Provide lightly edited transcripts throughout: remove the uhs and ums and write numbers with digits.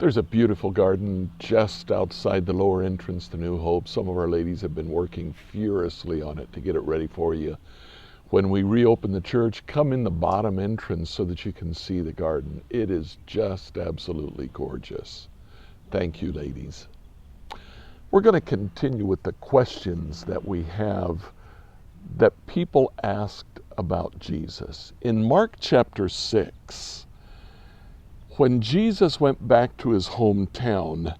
There's a beautiful garden just outside the lower entrance to New Hope. Some of our ladies have been working furiously on it to get it ready for you. When we reopen the church, come in the bottom entrance so that you can see the garden. It is just absolutely gorgeous. Thank you, ladies. We're going to continue with the questions that we have that people asked about Jesus. In Mark chapter 6, when Jesus went back to his hometown,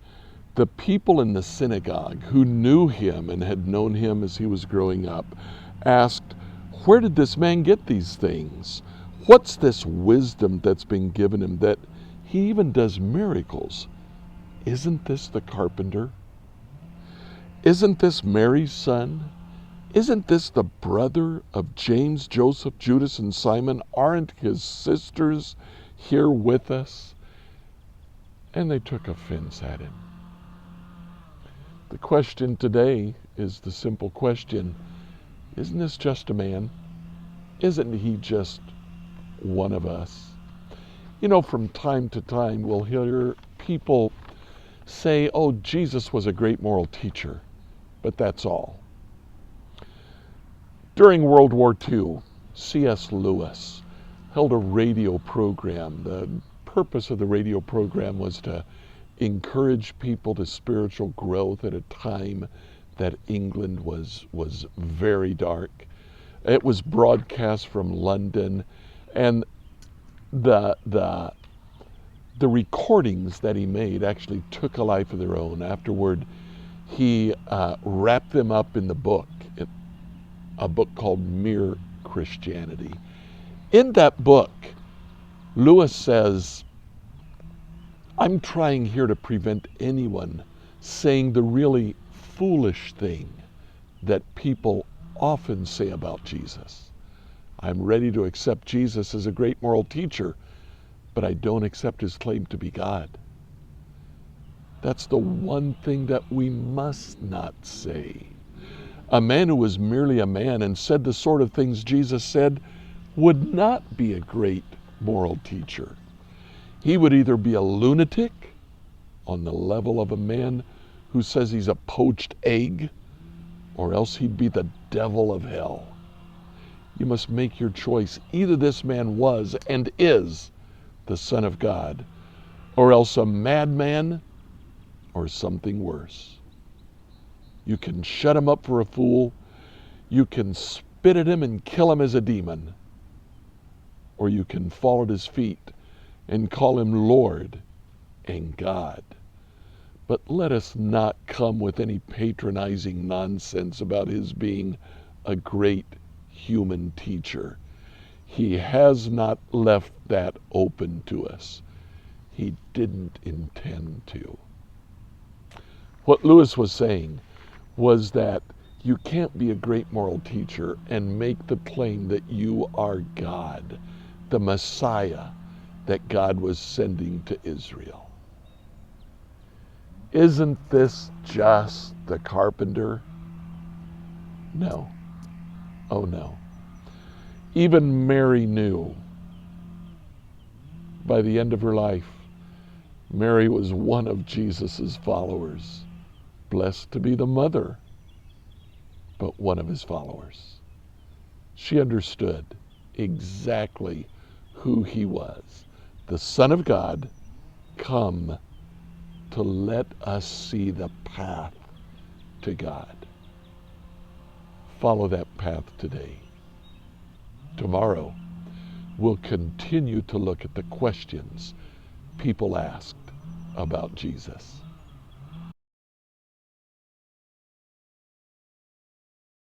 the people in the synagogue who knew him and had known him as he was growing up asked, "Where did this man get these things? What's this wisdom that's been given him that he even does miracles? Isn't this the carpenter? Isn't this Mary's son? Isn't this the brother of James, Joseph, Judas, and Simon? Aren't his sisters here with us?" And they took offense at him. The question today is the simple question, isn't this just a man? Isn't he just one of us? You know, from time to time we'll hear people say, "Oh, Jesus was a great moral teacher," but that's all. During World War II, C.S. Lewis held a radio program. The purpose of the radio program was to encourage people to spiritual growth at a time that England was very dark. It was broadcast from London, and the recordings that he made actually took a life of their own. Afterward, he wrapped them up in the book, a book called Mere Christianity. In that book, Lewis says, "I'm trying here to prevent anyone saying the really foolish thing that people often say about Jesus. I'm ready to accept Jesus as a great moral teacher, but I don't accept his claim to be God." That's the one thing that we must not say. A man who was merely a man and said the sort of things Jesus said would not be a great moral teacher. He would either be a lunatic on the level of a man who says he's a poached egg, or else he'd be the devil of hell. You must make your choice. Either this man was and is the Son of God, or else a madman or something worse. You can shut him up for a fool, you can spit at him and kill him as a demon, or you can fall at his feet and call him Lord and God. But let us not come with any patronizing nonsense about his being a great human teacher. He has not left that open to us. He didn't intend to. What Lewis was saying was that you can't be a great moral teacher and make the claim that you are God, the Messiah that God was sending to Israel. Isn't this just the carpenter? No. Oh no. Even Mary knew. By the end of her life, Mary was one of Jesus's followers. Blessed to be the mother, but one of his followers. She understood exactly who he was, the Son of God, come to let us see the path to God. Follow that path today. Tomorrow, we'll continue to look at the questions people asked about Jesus.